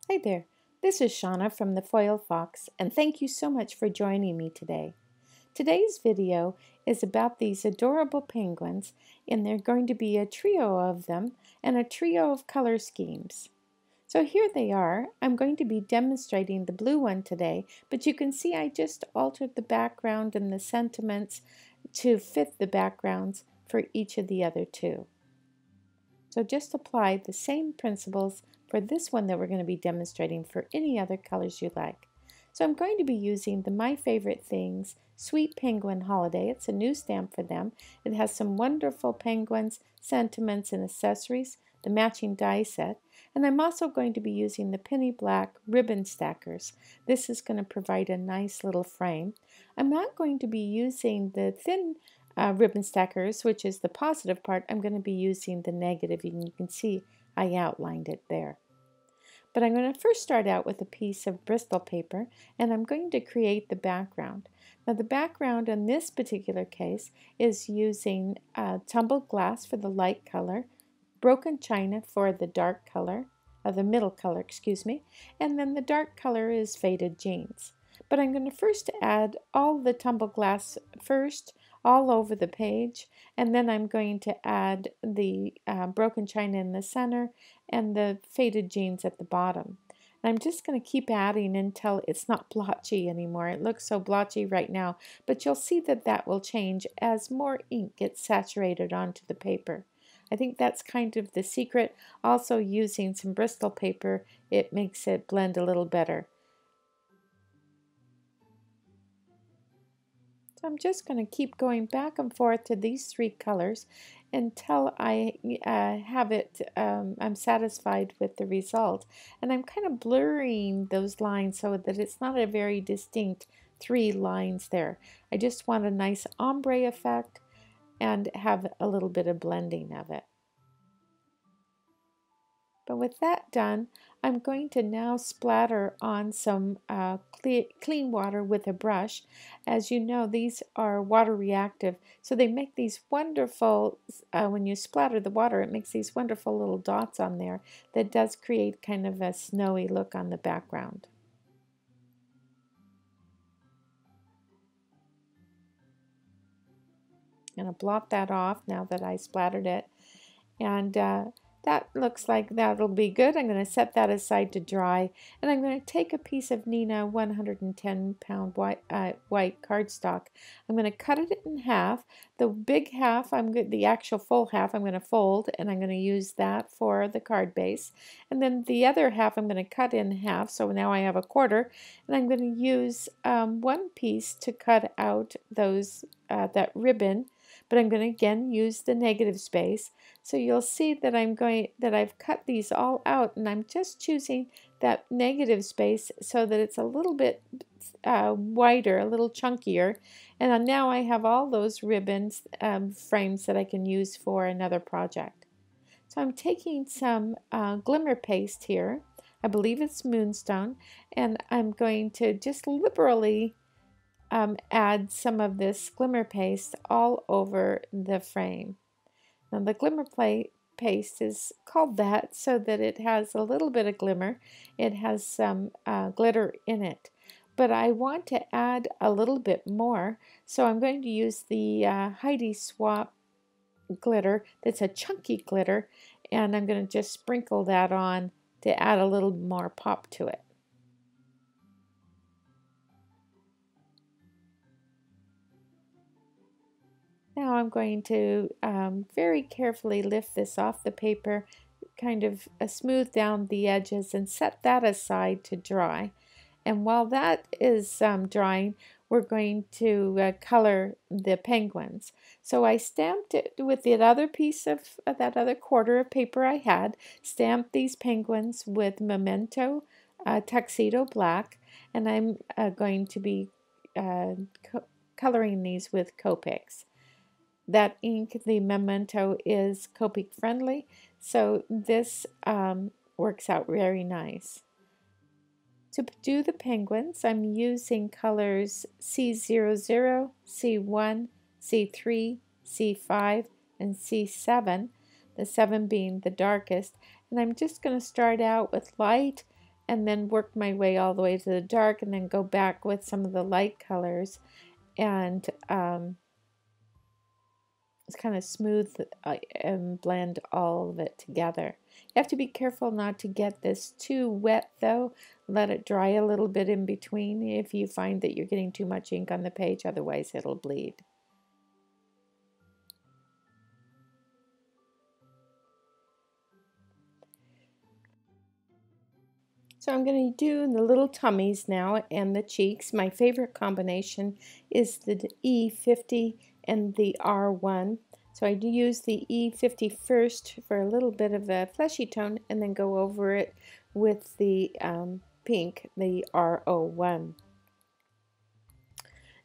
Hi there, this is Shauna from the Foil Fox, and thank you so much for joining me today. Today's video is about these adorable penguins, and they're going to be a trio of them and a trio of color schemes. So here they are. I'm going to be demonstrating the blue one today, but you can see I just altered the background and the sentiments to fit the backgrounds for each of the other two. So just apply the same principles for this one that we're going to be demonstrating for any other colors you like. So I'm going to be using the My Favorite Things Sweet Penguin Holiday. It's a new stamp for them. It has some wonderful penguins, sentiments, and accessories, the matching die set, and I'm also going to be using the Penny Black ribbon stackers. This is going to provide a nice little frame. I'm not going to be using the thin ribbon stackers, which is the positive part. I'm going to be using the negative, and you can see I outlined it there. But I'm going to first start out with a piece of Bristol paper, and I'm going to create the background. Now the background in this particular case is using tumbled glass for the light color, broken china for the dark color, the middle color, excuse me, and then the dark color is faded jeans. But I'm going to first add all the tumbled glass first, all over the page, and then I'm going to add the broken china in the center and the faded jeans at the bottom. And I'm just going to keep adding until it's not blotchy anymore. It looks so blotchy right now, but you'll see that that will change as more ink gets saturated onto the paper. I think that's kind of the secret. Also, using some Bristol paper, it makes it blend a little better. So I'm just going to keep going back and forth to these three colors until I have it, I'm satisfied with the result. And I'm kind of blurring those lines so that it's not a very distinct three lines there. I just want a nice ombre effect and have a little bit of blending of it. But with that done, I'm going to now splatter on some clean water with a brush. As you know, these are water reactive, so they make these wonderful, when you splatter the water, it makes these wonderful little dots on there that does create kind of a snowy look on the background. I'm going to blot that off now that I splattered it. And that looks like that'll be good. I'm going to set that aside to dry, and I'm going to take a piece of Nina 110-pound white cardstock. I'm going to cut it in half. The big half, the actual full half, I'm going to fold, and I'm going to use that for the card base. And then the other half I'm going to cut in half, so now I have a quarter, and I'm going to use one piece to cut out those that ribbon. But I'm going to again use the negative space. So you'll see that I've cut these all out, and I'm just choosing that negative space so that it's a little bit wider, a little chunkier. And now I have all those ribbons frames that I can use for another project. So I'm taking some glimmer paste here. I believe it's Moonstone, and I'm going to just liberally add some of this glimmer paste all over the frame. Now the glimmer paste is called that so that it has a little bit of glimmer. It has some glitter in it. But I want to add a little bit more, so I'm going to use the Heidi Swap glitter. That's a chunky glitter, and I'm going to just sprinkle that on to add a little more pop to it. Now I'm going to very carefully lift this off the paper, kind of smooth down the edges, and set that aside to dry. And while that is drying, we're going to color the penguins. So I stamped it with the other piece of that other quarter of paper I had, stamped these penguins with Memento Tuxedo Black, and I'm going to be coloring these with Copics. That ink, the Memento, is Copic friendly, so this works out very nice. To do the penguins, I'm using colors C00, C1, C3, C5, and C7, the 7 being the darkest. And I'm just going to start out with light and then work my way all the way to the dark, and then go back with some of the light colors and it's kind of smooth and blend all of it together. You have to be careful not to get this too wet though. Let it dry a little bit in between if you find that you're getting too much ink on the page, otherwise it'll bleed. So I'm going to do the little tummies now and the cheeks. My favorite combination is the E50 and the R1. So I do use the E50 first for a little bit of a fleshy tone and then go over it with the pink, the R01.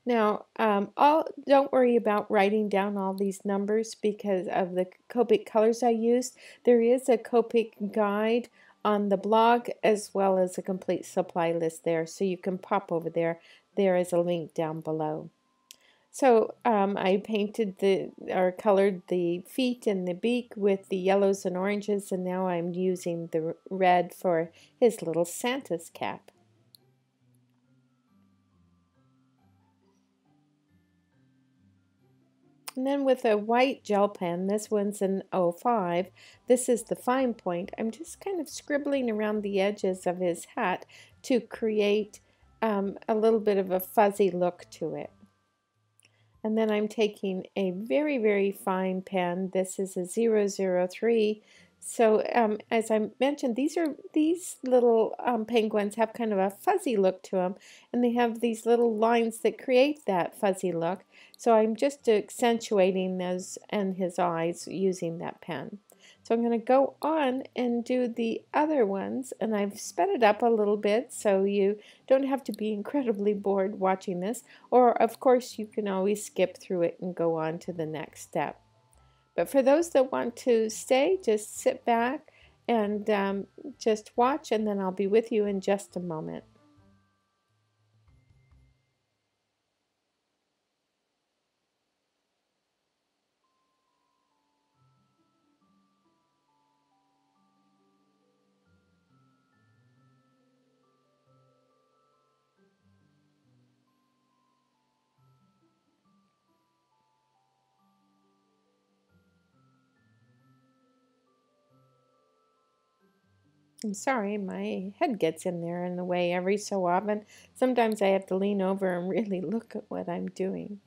Now, don't worry about writing down all these numbers because of the Copic colors I used. There is a Copic guide on the blog as well as a complete supply list there, so you can pop over there. There is a link down below. So I painted or colored the feet and the beak with the yellows and oranges, and now I'm using the red for his little Santa's cap. And then with a white gel pen, this one's an 05, this is the fine point, I'm just kind of scribbling around the edges of his hat to create a little bit of a fuzzy look to it. And then I'm taking a very, very fine pen. This is a 003. So as I mentioned, these little penguins have kind of a fuzzy look to them, and they have these little lines that create that fuzzy look. So I'm just accentuating those and his eyes using that pen. So I'm going to go on and do the other ones, and I've sped it up a little bit so you don't have to be incredibly bored watching this, or of course you can always skip through it and go on to the next step. But for those that want to stay, just sit back and just watch, and then I'll be with you in just a moment. I'm sorry, my head gets in there in the way every so often. Sometimes I have to lean over and really look at what I'm doing.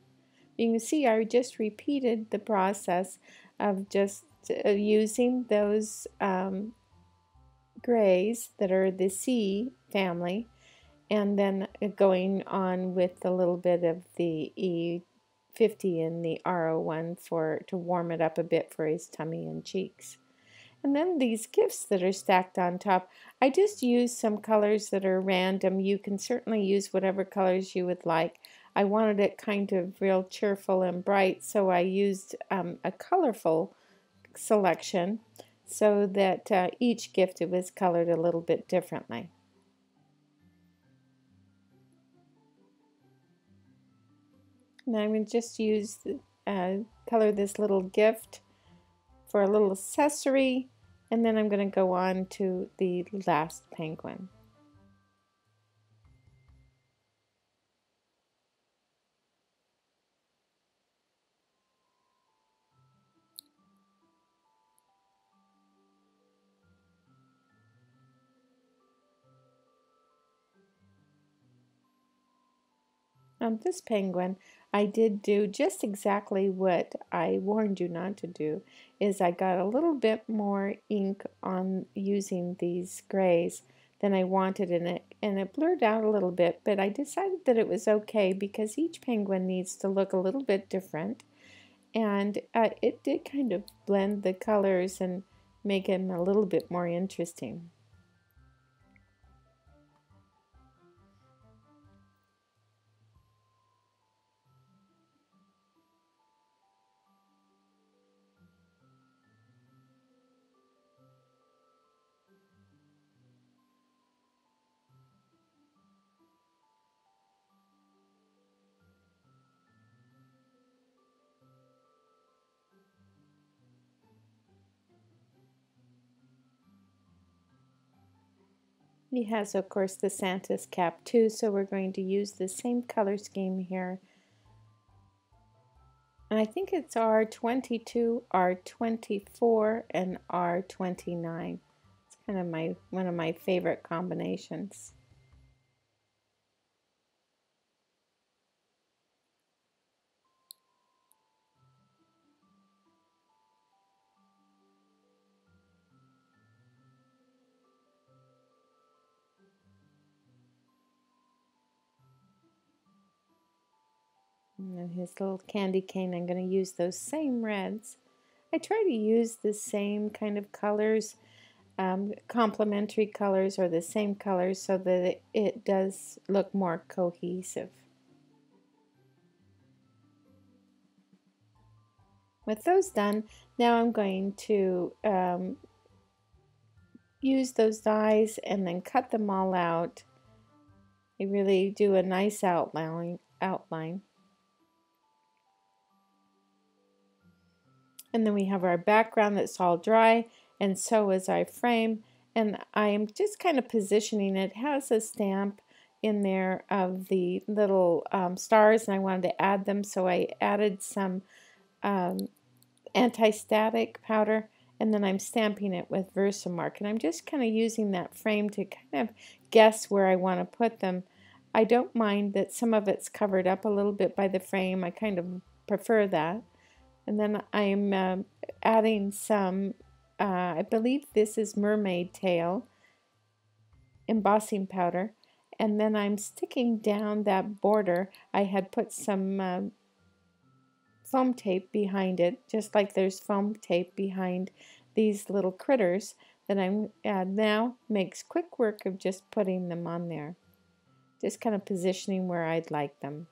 You can see I just repeated the process of just using those grays that are the C family, and then going on with a little bit of the E50 and the R01 to warm it up a bit for his tummy and cheeks. And then these gifts that are stacked on top, I just used some colors that are random. You can certainly use whatever colors you would like. I wanted it kind of real cheerful and bright, so I used a colorful selection so that each gift was colored a little bit differently. And I'm going to just use color this little gift for a little accessory, and then I'm going to go on to the last penguin. This penguin, I did do just exactly what I warned you not to do, is I got a little bit more ink on using these grays than I wanted in it, and it blurred out a little bit, but I decided that it was okay because each penguin needs to look a little bit different, and it did kind of blend the colors and make him a little bit more interesting. He has, of course, the Santa's cap too, so we're going to use the same color scheme here. And I think it's R22, R24, and R29. It's kind of one of my favorite combinations. And then his little candy cane, I'm going to use those same reds. I try to use the same kind of colors, complementary colors or the same colors, so that it does look more cohesive. With those done, now I'm going to use those dies and then cut them all out. I really do a nice outline. And then we have our background that's all dry, and so is our frame. And I'm just kind of positioning it. It has a stamp in there of the little stars, and I wanted to add them, so I added some anti-static powder, and then I'm stamping it with Versamark. And I'm just kind of using that frame to kind of guess where I want to put them. I don't mind that some of it's covered up a little bit by the frame. I kind of prefer that. And then I'm adding some, I believe this is mermaid tail embossing powder. And then I'm sticking down that border. I had put some foam tape behind it, just like there's foam tape behind these little critters that I'm now makes quick work of just putting them on there. Just kind of positioning where I'd like them.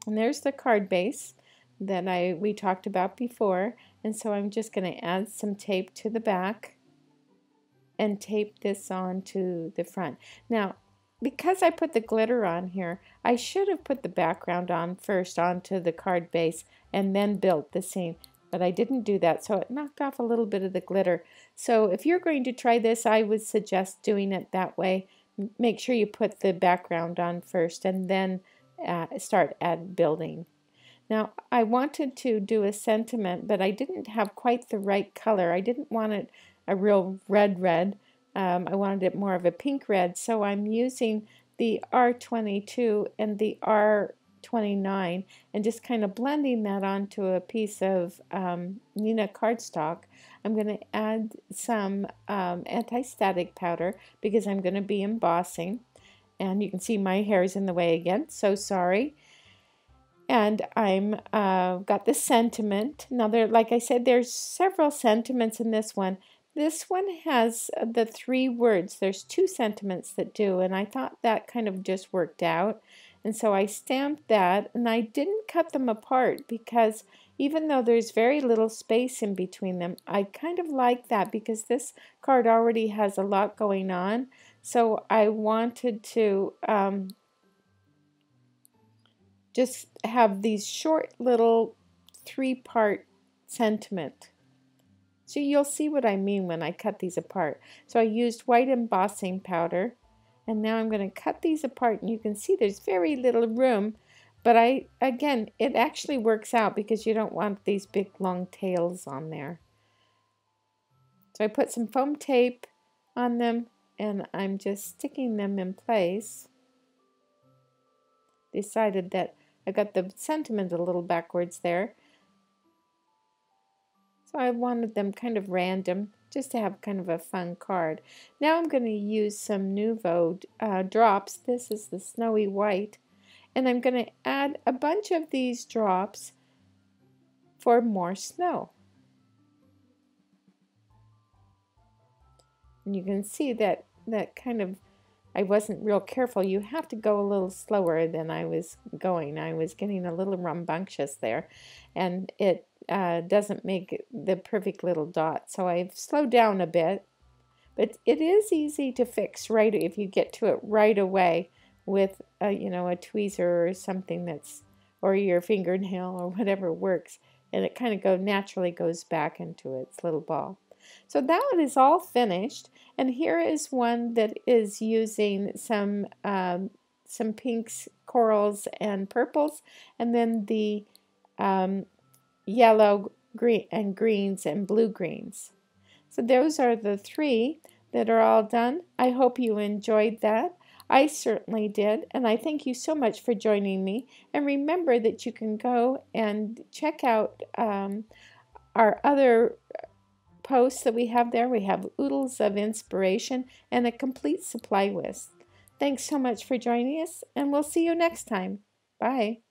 And there's the card base that we talked about before, and so I'm just going to add some tape to the back and tape this on to the front. Now, because I put the glitter on here, I should have put the background on first onto the card base and then built the scene, but I didn't do that, so it knocked off a little bit of the glitter. So if you're going to try this, I would suggest doing it that way. Make sure you put the background on first and then start building. Now, I wanted to do a sentiment, but I didn't have quite the right color. I didn't want it a real red. I wanted it more of a pink red, so I'm using the R22 and the R29 and just kind of blending that onto a piece of Nina cardstock. I'm going to add some anti-static powder because I'm going to be embossing. And you can see my hair is in the way again, so sorry. And I'm got the sentiment. Now, like I said, there's several sentiments in this one. This one has the 3 words. There's 2 sentiments that do, and I thought that kind of just worked out. And so I stamped that, and I didn't cut them apart because even though there's very little space in between them, I kind of like that because this card already has a lot going on. So I wanted to just have these short little 3-part sentiment. So you'll see what I mean when I cut these apart. So I used white embossing powder, and now I'm going to cut these apart, and you can see there's very little room, but again, it actually works out because you don't want these big long tails on there. So I put some foam tape on them, and I'm just sticking them in place. Decided that I got the sentiment a little backwards there. So I wanted them kind of random, just to have kind of a fun card. Now I'm going to use some Nouveau drops. This is the snowy white. And I'm going to add a bunch of these drops for more snow. And you can see that kind of, I wasn't real careful. You have to go a little slower than I was going. I was getting a little rambunctious there, and it doesn't make the perfect little dot. So I've slowed down a bit, but it is easy to fix right if you get to it right away with a tweezer or something or your fingernail or whatever works, and it kind of naturally goes back into its little ball. So that one is all finished, and here is one that is using some pinks, corals, and purples, and then the yellow, green, and greens and blue greens. So those are the three that are all done. I hope you enjoyed that. I certainly did, and I thank you so much for joining me. And remember that you can go and check out our other posts that we have there. We have oodles of inspiration and a complete supply list. Thanks so much for joining us, and we'll see you next time. Bye.